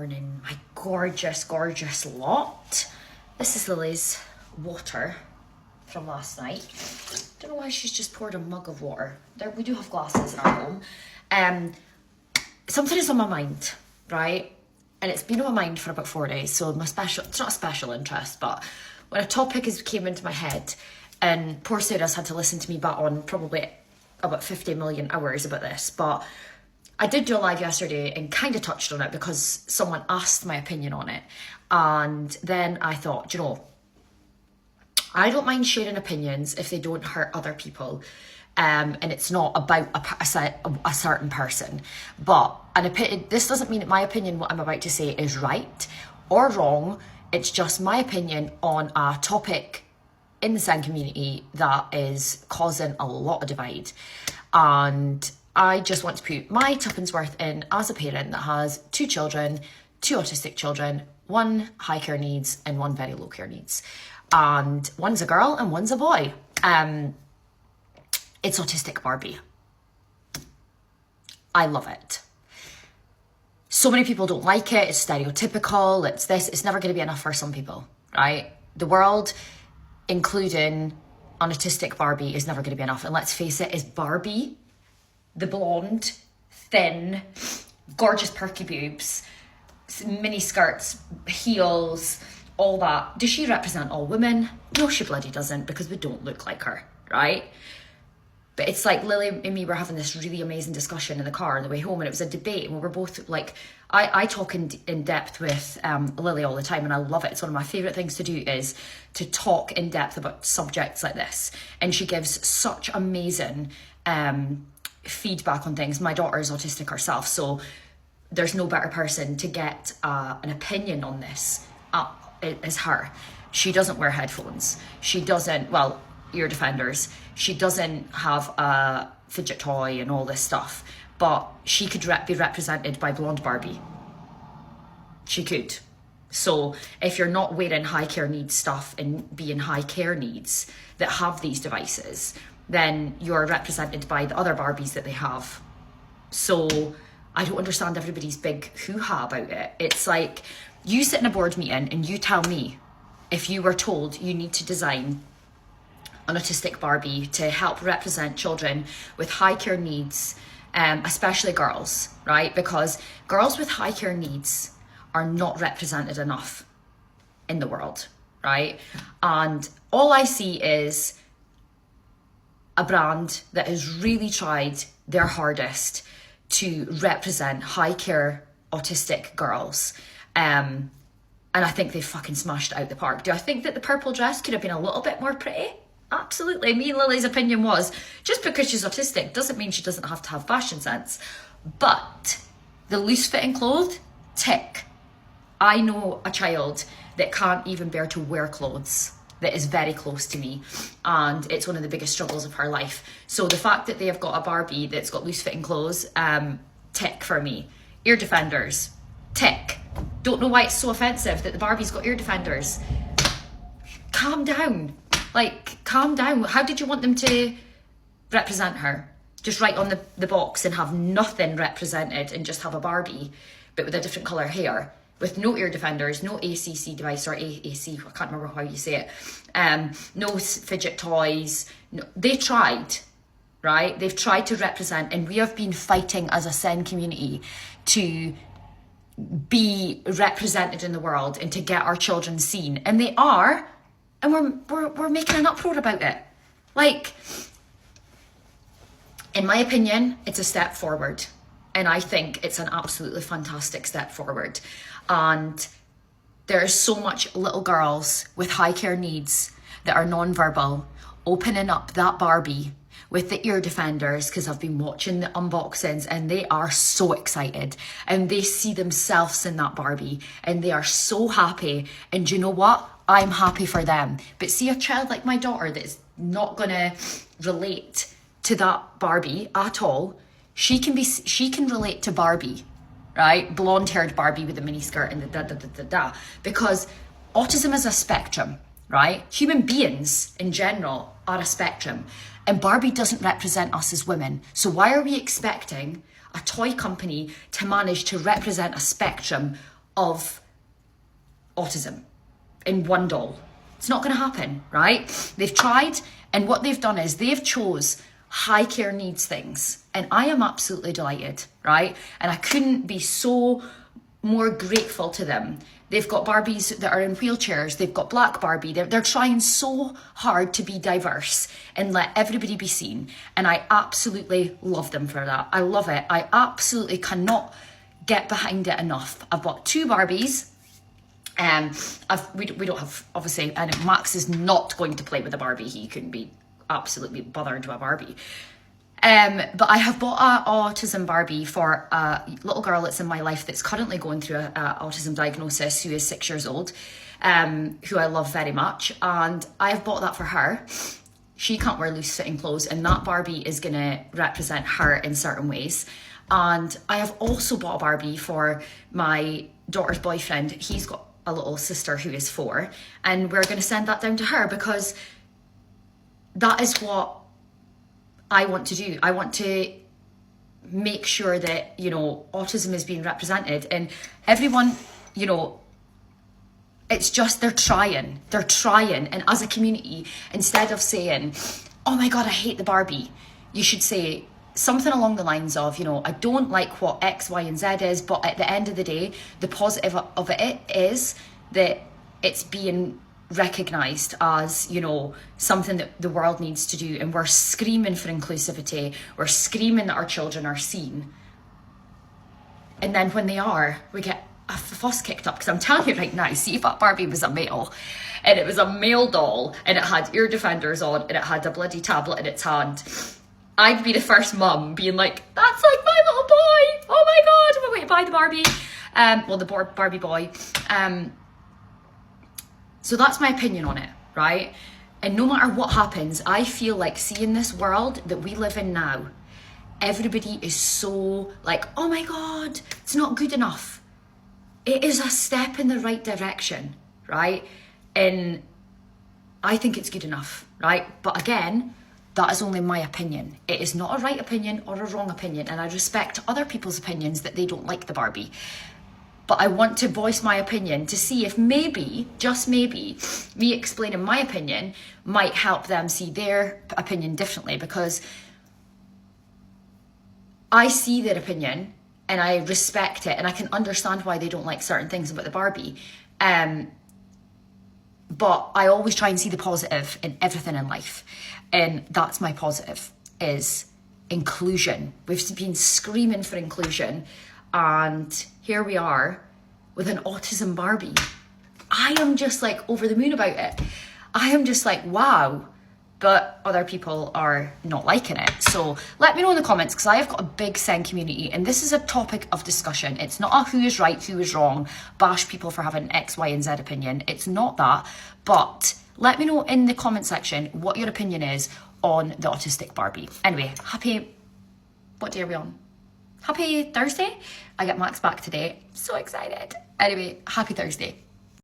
Morning, my gorgeous, gorgeous lot. This is Lily's water from last night. Don't know why she's just poured a mug of water. We do have glasses in our home. Something is on my mind, right? And it's been on my mind for about 4 days. So it's not a special interest, but when a topic came into my head, and poor Sarah's had to listen to me bat on probably about 50 million hours about this, but I did do a live yesterday and kind of touched on it because someone asked my opinion on it. And then I thought, I don't mind sharing opinions if they don't hurt other people. And it's not about a certain person. But this doesn't mean that my opinion, what I'm about to say, is right or wrong. It's just my opinion on a topic in the seeing community that is causing a lot of divide. And I just want to put my tuppence worth in as a parent that has 2 children, 2 autistic children, 1 high care needs and 1 very low care needs. And one's a girl and one's a boy. It's Autistic Barbie. I love it. So many people don't like it. It's stereotypical. It's this. It's never going to be enough for some people, right? The world, including an autistic Barbie, is never going to be enough. And let's face it, is Barbie, the blonde, thin, gorgeous perky boobs, mini skirts, heels, all that, does she represent all women? No, she bloody doesn't, because we don't look like her, right? But it's like Lily and me were having this really amazing discussion in the car on the way home, and it was a debate, and we were both like, I talk in depth with Lily all the time, and I love it. It's one of my favourite things to do, is to talk in depth about subjects like this. And she gives such amazing feedback on things. My daughter is autistic herself, so there's no better person to get an opinion on this as her. She doesn't wear headphones. She doesn't, ear defenders. She doesn't have a fidget toy and all this stuff, but she could be represented by blonde Barbie. She could. So if you're not wearing high care needs stuff and being high care needs that have these devices, then you're represented by the other Barbies that they have. So I don't understand everybody's big hoo-ha about it. It's like, you sit in a board meeting and you tell me, if you were told you need to design an autistic Barbie to help represent children with high care needs, especially girls, right? Because girls with high care needs are not represented enough in the world, right? And all I see is a brand that has really tried their hardest to represent high care autistic girls. And I think they fucking smashed it out the park. Do I think that the purple dress could have been a little bit more pretty? Absolutely. Me and Lily's opinion was, just because she's autistic doesn't mean she doesn't have to have fashion sense. But the loose fitting clothes, tick. I know a child that can't even bear to wear clothes that is very close to me, and it's one of the biggest struggles of her life. So the fact that they have got a Barbie that's got loose fitting clothes, tick for me. Ear defenders, tick. Don't know why it's so offensive that the Barbie's got ear defenders. Calm down. Calm down. How did you want them to represent her? Just write on the box and have nothing represented and just have a Barbie, but with a different colour hair, with no ear defenders, no ACC device, or AAC, I can't remember how you say it, no fidget toys. No, they tried, right? They've tried to represent, and we have been fighting as a seeing community to be represented in the world and to get our children seen, and they are, and we're making an uproar about it. In my opinion, it's a step forward, and I think it's an absolutely fantastic step forward. And there's so much little girls with high care needs that are non-verbal opening up that Barbie with the ear defenders, because I've been watching the unboxings, and they are so excited, and they see themselves in that Barbie, and they are so happy. And you know what? I'm happy for them. But see, a child like my daughter that is not gonna relate to that Barbie at all, she can relate to Barbie, right? Blonde-haired Barbie with a mini skirt and the da-da-da-da-da. Because autism is a spectrum, right? Human beings in general are a spectrum. And Barbie doesn't represent us as women. So why are we expecting a toy company to manage to represent a spectrum of autism in one doll. It's not going to happen, right? They've tried, and what they've done is they've chose high care needs things, and I am absolutely delighted, right? And I couldn't be so more grateful to them. They've got Barbies that are in wheelchairs. They've got Black Barbie. They're trying so hard to be diverse and let everybody be seen. And I absolutely love them for that. I love it. I absolutely cannot get behind it enough. I've bought 2 Barbies. We don't have, obviously, and Max is not going to play with a Barbie. He couldn't be absolutely bothered with a Barbie. But I have bought an autism Barbie for a little girl that's in my life that's currently going through a autism diagnosis, who is 6 years old, who I love very much. And I have bought that for her. She can't wear loose fitting clothes, and that Barbie is going to represent her in certain ways. And I have also bought a Barbie for my daughter's boyfriend. He's got a little sister who is 4, and we're going to send that down to her because that is what I want to do. I want to make sure that, you know, autism is being represented, and everyone, you know, it's just they're trying. And as a community, instead of saying, oh my God, I hate the Barbie, you should say something along the lines of, you know, I don't like what X, Y, and Z is, but at the end of the day, the positive of it is that it's being recognised as, you know, something that the world needs to do, and we're screaming for inclusivity. We're screaming that our children are seen. And then when they are, we get a fuss kicked up, because I'm telling you right now, see if that Barbie was a male, and it was a male doll, and it had ear defenders on, and it had a bloody tablet in its hand, I'd be the first mum being like, that's like my little boy, oh my God, I'm going to buy the Barbie, well, the Barbie boy. So that's my opinion on it, right? And no matter what happens, I feel like seeing this world that we live in now, everybody is so like, oh my God, it's not good enough. It is a step in the right direction, right? And I think it's good enough, right? But again, that is only my opinion. It is not a right opinion or a wrong opinion. And I respect other people's opinions that they don't like the Barbie. But I want to voice my opinion to see if maybe, just maybe, me explaining my opinion might help them see their opinion differently, because I see their opinion and I respect it, and I can understand why they don't like certain things about the Barbie. But I always try and see the positive in everything in life. And that's my positive, is inclusion. We've been screaming for inclusion, and here we are with an autism Barbie. I am just like over the moon about it. I am just like, wow. But other people are not liking it. So let me know in the comments, because I have got a big Sen community, and this is a topic of discussion. It's not a who is right, who is wrong, bash people for having X, Y, and Z opinion. It's not that. But let me know in the comment section what your opinion is on the autistic Barbie. Anyway, what day are we on? Happy Thursday. I get Max back today. So excited. Anyway, happy Thursday.